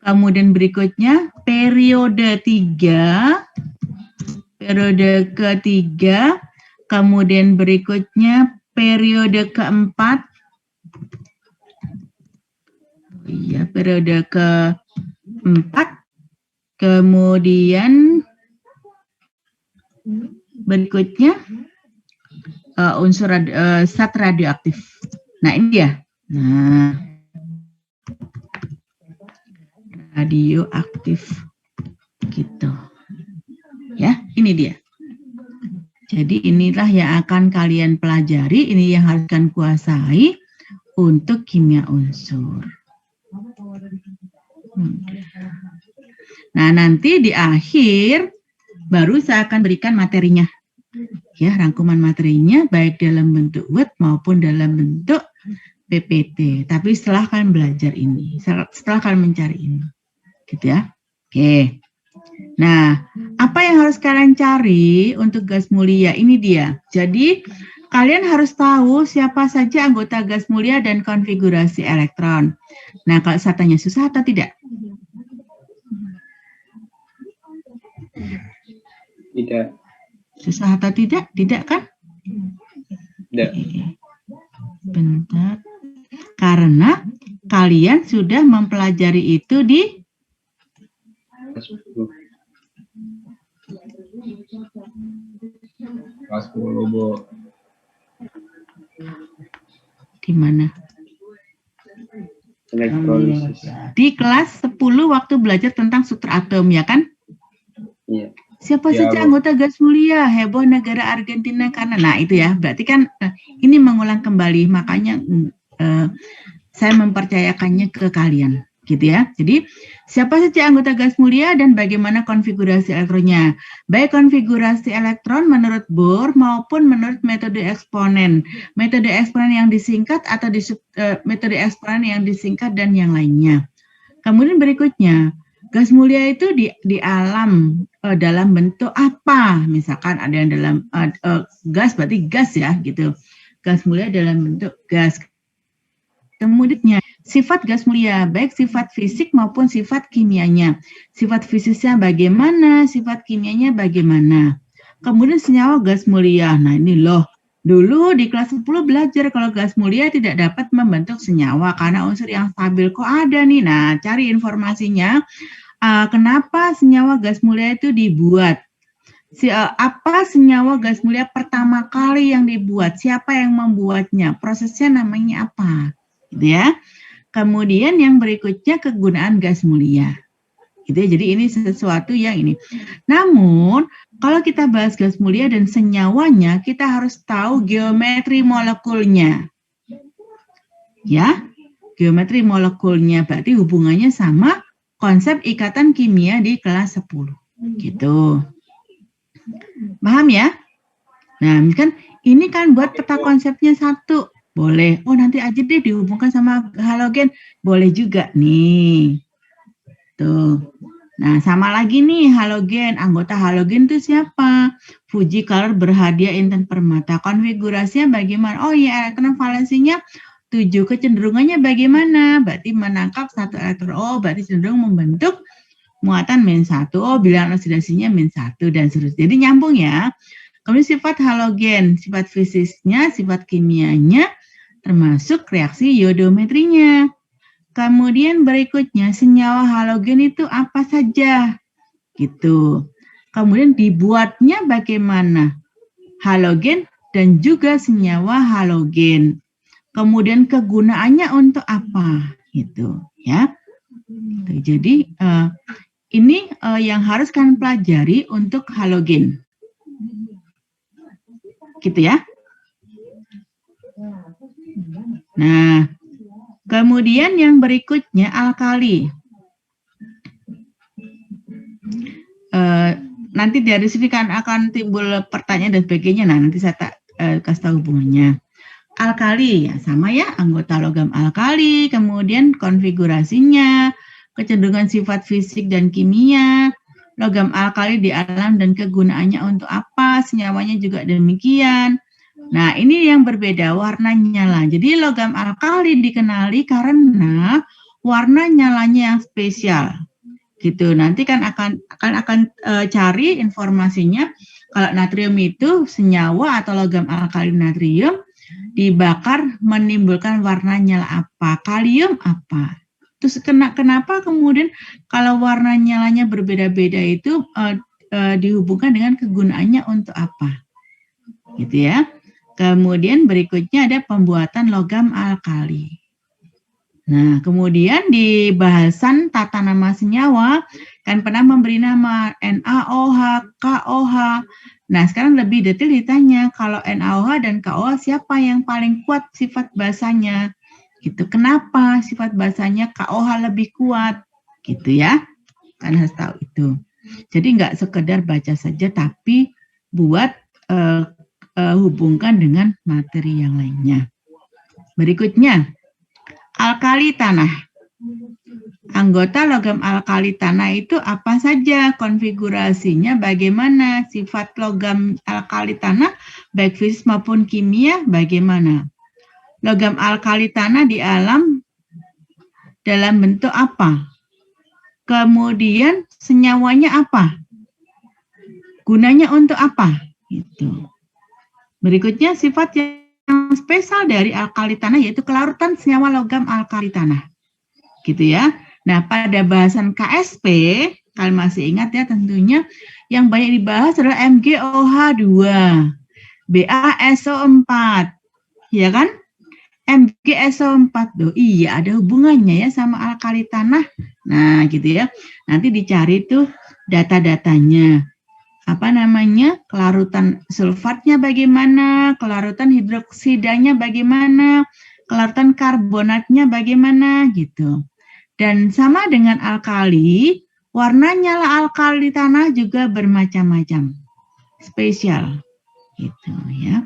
Kemudian berikutnya periode 3. Periode ketiga. Kemudian berikutnya periode keempat. Iya, periode keempat. Kemudian berikutnya unsur zat radioaktif. Nah, ini dia. Nah, radioaktif gitu. Ya, ini dia. Jadi inilah yang akan kalian pelajari, ini yang harus kalian kuasai untuk kimia unsur. Nah, nanti di akhir baru saya akan berikan materinya. Ya, rangkuman materinya baik dalam bentuk Word maupun dalam bentuk PPT. Tapi setelah kalian belajar ini, setelah kalian mencari ini. Gitu ya. Oke. Nah, apa yang harus kalian cari untuk gas mulia? Ini dia. Jadi, kalian harus tahu siapa saja anggota gas mulia dan konfigurasi elektron. Nah, kalau saya tanya susah atau tidak? Tidak. Susah atau tidak? Tidak kan? Tidak. Bentar. Karena kalian sudah mempelajari itu di kelas 10, Bu. Di mana? Elektrolisis. Di kelas 10 waktu belajar tentang sutra atom, ya kan? Iya. Siapa Ya, saja Bu. anggota gas mulia? Heboh negara Argentina karena. Nah, itu ya. Berarti kan ini mengulang kembali. Makanya saya mempercayakannya ke kalian. Gitu ya. Jadi, siapa saja anggota gas mulia dan bagaimana konfigurasi elektronnya. Baik konfigurasi elektron menurut Bohr maupun menurut metode eksponen. Metode eksponen yang disingkat atau metode eksponen yang disingkat dan yang lainnya. Kemudian berikutnya, gas mulia itu di alam dalam bentuk apa? Misalkan ada yang dalam gas, berarti gas ya gitu. Gas mulia dalam bentuk gas. Kemudian sifat gas mulia, baik sifat fisik maupun sifat kimianya. Sifat fisiknya bagaimana, sifat kimianya bagaimana. Kemudian senyawa gas mulia. Nah, ini loh. Dulu di kelas 10 belajar kalau gas mulia tidak dapat membentuk senyawa karena unsur yang stabil. Kok ada nih? Nah, cari informasinya. Kenapa senyawa gas mulia itu dibuat? Apa senyawa gas mulia pertama kali yang dibuat? Siapa yang membuatnya? Prosesnya namanya apa? Gitu ya. Kemudian yang berikutnya kegunaan gas mulia. Gitu ya. Jadi ini sesuatu yang ini. Namun, kalau kita bahas gas mulia dan senyawanya, kita harus tahu geometri molekulnya. Ya, geometri molekulnya berarti hubungannya sama konsep ikatan kimia di kelas 10. Gitu. Paham ya? Nah, misalkan ini kan buat peta konsepnya 1. Boleh. Oh, nanti aja deh dihubungkan sama halogen. Boleh juga nih. Tuh. Nah, sama lagi nih halogen. Anggota halogen itu siapa? Fuji Color berhadiah Intan Permata. Konfigurasinya bagaimana? Oh iya, elektron valensinya 7. Kecenderungannya bagaimana? Berarti menangkap 1 elektron. Oh, berarti cenderung membentuk muatan -1. Oh, bilangan oksidasinya -1 dan seterusnya. Jadi nyambung ya. Kemudian sifat halogen, sifat fisiknya, sifat kimianya, termasuk reaksi iodometrinya. Kemudian berikutnya senyawa halogen itu apa saja? Gitu. Kemudian dibuatnya bagaimana? Halogen dan juga senyawa halogen. Kemudian kegunaannya untuk apa? Gitu ya. Jadi ini yang harus kalian pelajari untuk halogen. Gitu ya. Nah, kemudian yang berikutnya alkali. Nanti dari sini kan akan timbul pertanyaan dan sebagainya. Nah, nanti saya kasih tahu hubungannya. Alkali ya sama ya, anggota logam alkali, kemudian konfigurasinya, kecenderungan sifat fisik dan kimia, logam alkali di alam dan kegunaannya untuk apa, senyawanya juga demikian. Nah, ini yang berbeda warnanya lah. Jadi logam alkali dikenali karena warna nyalanya yang spesial. Gitu. Nanti kan akan cari informasinya kalau natrium itu senyawa atau logam alkali natrium dibakar menimbulkan warna nyala apa, kalium apa. Terus kenapa kemudian kalau warna nyalanya berbeda-beda itu dihubungkan dengan kegunaannya untuk apa, gitu ya. Kemudian berikutnya ada pembuatan logam alkali. Nah, kemudian di bahasan tata nama senyawa kan pernah memberi nama NaOH, KOH. Nah, sekarang lebih detail ditanya kalau NaOH dan KOH siapa yang paling kuat sifat basanya? Gitu. Kenapa sifat basanya KOH lebih kuat? Gitu ya. Kan harus tahu itu. Jadi nggak sekedar baca saja tapi buat hubungkan dengan materi yang lainnya. Berikutnya, alkali tanah. Anggota logam alkali tanah itu apa saja, konfigurasinya bagaimana, sifat logam alkali tanah baik fisik maupun kimia bagaimana. Logam alkali tanah di alam dalam bentuk apa? Kemudian senyawanya apa? Gunanya untuk apa? Gitu. Berikutnya sifat yang spesial dari alkali tanah yaitu kelarutan senyawa logam alkali tanah. Gitu ya. Nah, pada bahasan KSP, kalian masih ingat ya tentunya yang banyak dibahas adalah MgOH2, BaSO4, ya kan? MgSO4 tuh, iya ada hubungannya ya sama alkali tanah. Nah, gitu ya. Nanti dicari tuh data-datanya. Apa namanya? Kelarutan sulfatnya bagaimana, kelarutan hidroksidanya bagaimana, kelarutan karbonatnya bagaimana gitu. Dan sama dengan alkali, warna nyala alkali tanah juga bermacam-macam, spesial, gitu ya.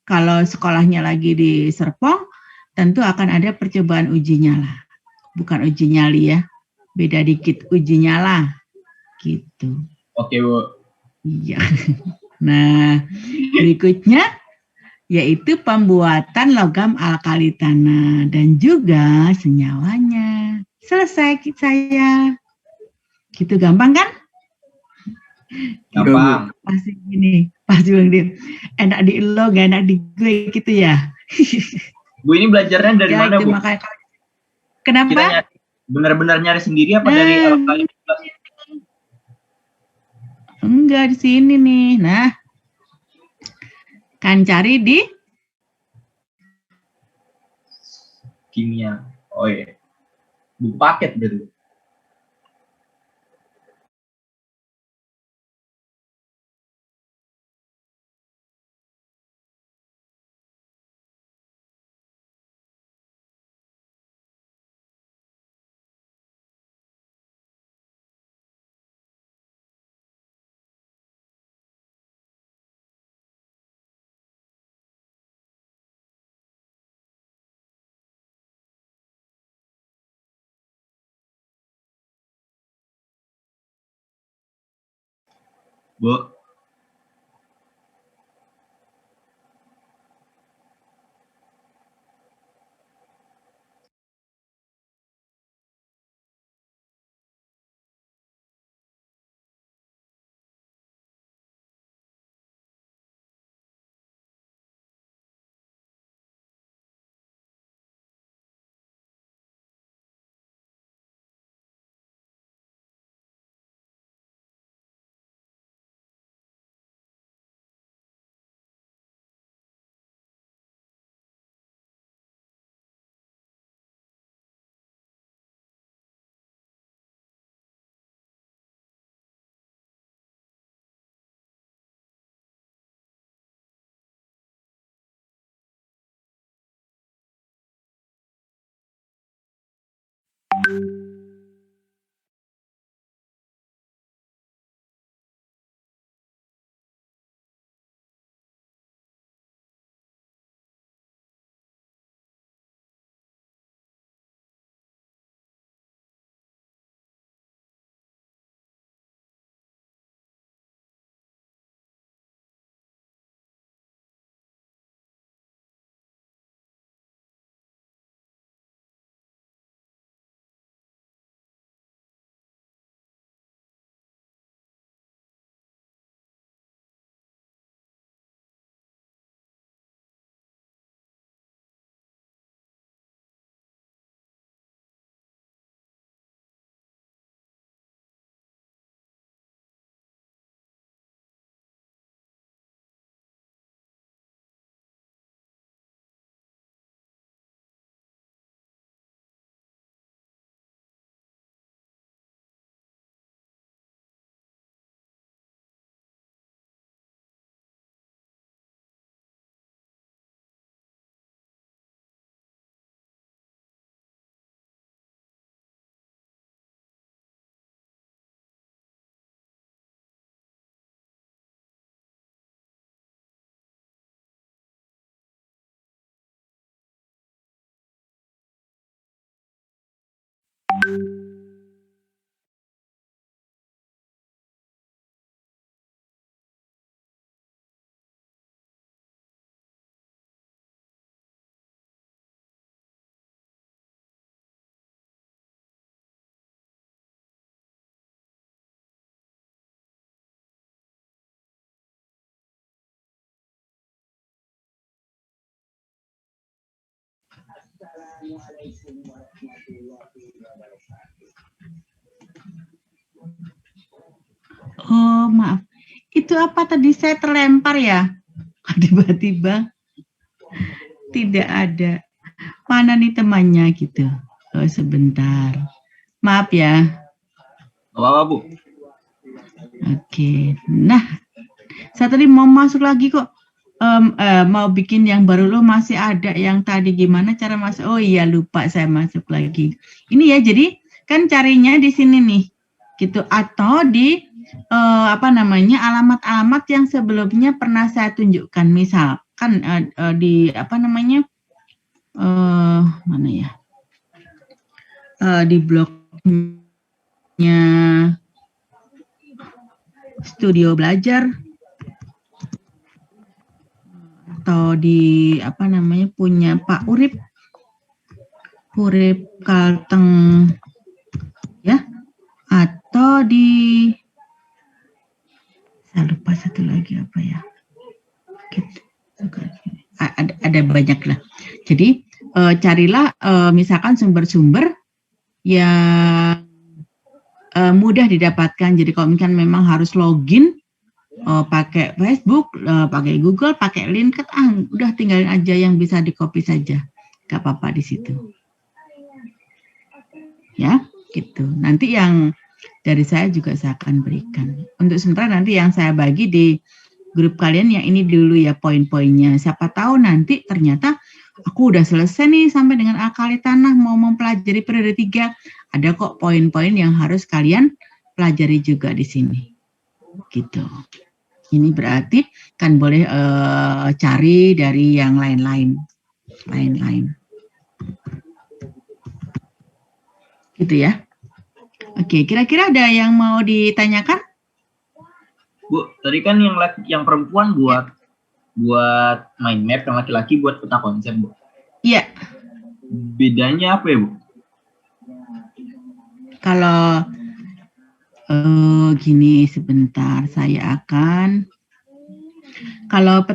Kalau sekolahnya lagi di Serpong, tentu akan ada percobaan uji nyala, bukan uji nyali ya, beda dikit uji nyala, gitu. Oke, Bu. Iya. Nah, berikutnya yaitu pembuatan logam alkali tanah dan juga senyawanya. Selesai saya. Gitu gampang kan? Gampang. Pasti gini, pasti Bang Dim. Enak di lo, gak enak di gue gitu ya. Bu, ini belajarnya dari Ya mana, itu Bu? makanya. Kita Kenapa? nyari, benar-benar nyari sendiri apa dari alkali? Enggak di sini nih. Nah, kan cari di Kimia. Oh iya. Bu paket berarti. Bu. Oh, maaf. Itu apa tadi saya terlempar ya? Tiba-tiba tidak ada. Mana nih temannya gitu. Oh, sebentar. Maaf ya. Gak apa-apa, Bu. Oke. Nah, saya tadi mau masuk lagi kok. Mau bikin yang baru lo masih ada yang tadi gimana cara masuk? Oh iya lupa saya masuk lagi. Ini ya jadi kan carinya di sini nih, gitu atau di apa namanya alamat-alamat yang sebelumnya pernah saya tunjukkan. Misalkan di apa namanya mana ya di blognya Studio Belajar. Atau di apa namanya punya Pak Urip Kalteng ya, atau di saya lupa satu lagi apa ya, gitu. Ada banyak lah. Jadi carilah misalkan sumber-sumber yang mudah didapatkan. Jadi kalau misalkan memang harus login pakai Facebook, pakai Google, pakai LinkedIn, udah tinggalin aja yang bisa di copy saja, gak apa-apa di situ. Ya, gitu. Nanti yang dari saya juga saya akan berikan. Untuk sementara nanti yang saya bagi di grup kalian yang ini dulu ya poin-poinnya. Siapa tahu nanti ternyata aku udah selesai nih sampai dengan akali tanah mau mempelajari periode 3. Ada kok poin-poin yang harus kalian pelajari juga di sini. Gitu. Ini berarti kan boleh cari dari yang lain-lain. Gitu ya. Oke, kira-kira ada yang mau ditanyakan? Bu, tadi kan yang perempuan buat mind map, yang laki-laki buat peta konsep, Bu. Iya. Bedanya apa ya, Bu? Kalau gini sebentar, saya akan kalau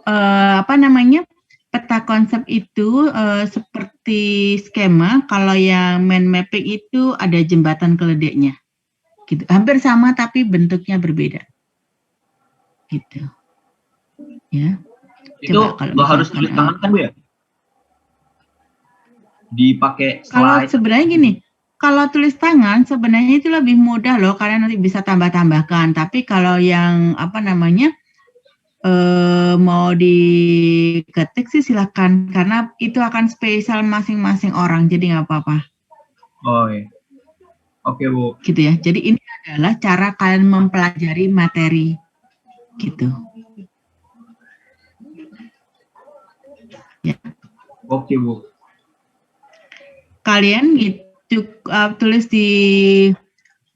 apa namanya peta konsep itu seperti skema. Kalau yang mind mapping itu ada jembatan keledeknya, gitu. Hampir sama tapi bentuknya berbeda, gitu. Ya. Itu nggak harus tulis tangan kan, Bu ya? Dipakai slide. Kalau sebenarnya gini. Kalau tulis tangan sebenarnya itu lebih mudah loh, kalian nanti bisa tambah-tambahkan. Tapi kalau yang apa namanya mau diketik sih silakan, karena itu akan spesial masing-masing orang, jadi nggak apa-apa. Oh iya. Oke, Bu. Gitu ya. Jadi ini adalah cara kalian mempelajari materi, gitu. Ya. Oke, Bu. Kalian gitu tulis di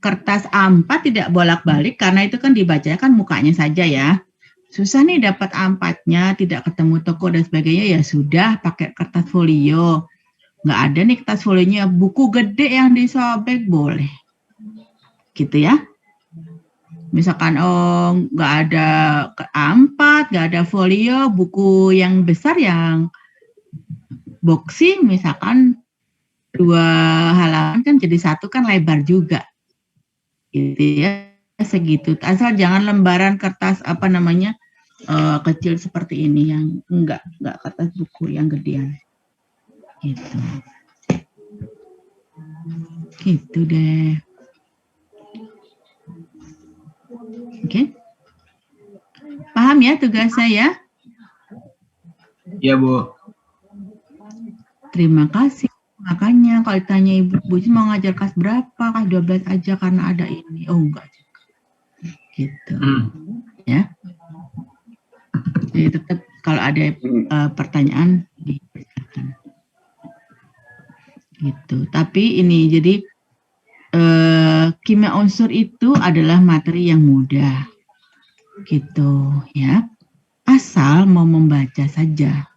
kertas A4 tidak bolak-balik karena itu kan dibacakan mukanya saja ya. Susah nih dapat A4-nya, tidak ketemu toko dan sebagainya, ya sudah pakai kertas folio. Nggak ada nih kertas folionya, buku gede yang disobek boleh. Gitu ya. Misalkan nggak ada A4, nggak ada folio, buku yang besar yang boxy misalkan 2 halaman kan jadi 1 kan lebar juga. Gitu ya, segitu. Asal jangan lembaran kertas apa namanya kecil seperti ini yang enggak kertas buku yang gedean. Gitu. Gitu deh. Oke. Paham ya tugas saya? Iya, Bu. Terima kasih. Makanya kalau ditanya Ibu mau ngajar kelas berapa? Kelas 12 aja karena ada ini. Oh enggak juga. Gitu. Ya. Jadi tetap kalau ada pertanyaan dipersilakan. gitu. Tapi ini jadi kimia unsur itu adalah materi yang mudah, gitu ya. Asal mau membaca saja,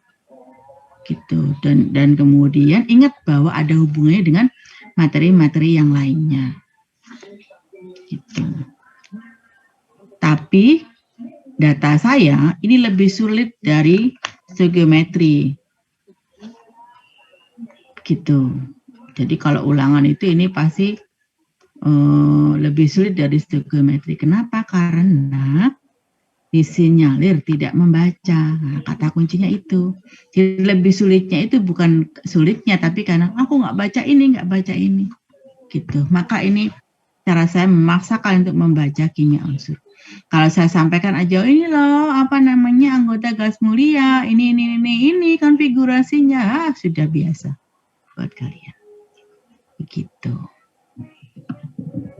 gitu. Dan kemudian ingat bahwa ada hubungannya dengan materi-materi yang lainnya, gitu. Tapi data saya ini lebih sulit dari stoikiometri, gitu. Jadi kalau ulangan itu ini pasti lebih sulit dari stoikiometri. Kenapa? Karena disinyalir tidak membaca. Nah, kata kuncinya itu. Jadi lebih sulitnya itu bukan sulitnya, tapi karena aku nggak baca ini, gitu. Maka ini cara saya memaksa kalian untuk membaca kimia unsur. Kalau saya sampaikan aja, ini loh apa namanya anggota gas mulia, ini konfigurasinya, sudah biasa buat kalian. Begitu.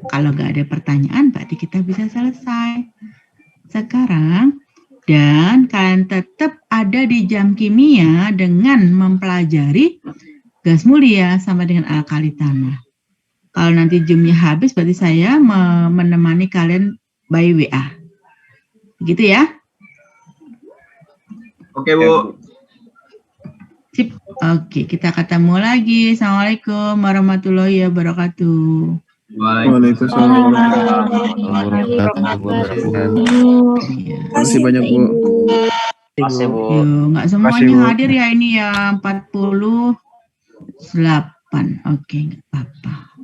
Kalau nggak ada pertanyaan, berarti kita bisa selesai sekarang. Dan kalian tetap ada di jam kimia dengan mempelajari gas mulia sama dengan alkali tanah. Kalau nanti jamnya habis, berarti saya menemani kalian by WA. Begitu ya? Oke, Bu. Sip. Oke, kita ketemu lagi. Assalamualaikum warahmatullahi wabarakatuh. Waalaikumsalam warahmatullahi wabarakatuh. Terima kasih banyak, Bu. Terima kasih, Bu. Yo, nggak semuanya hadir ya ini ya 48. Oke, nggak apa-apa.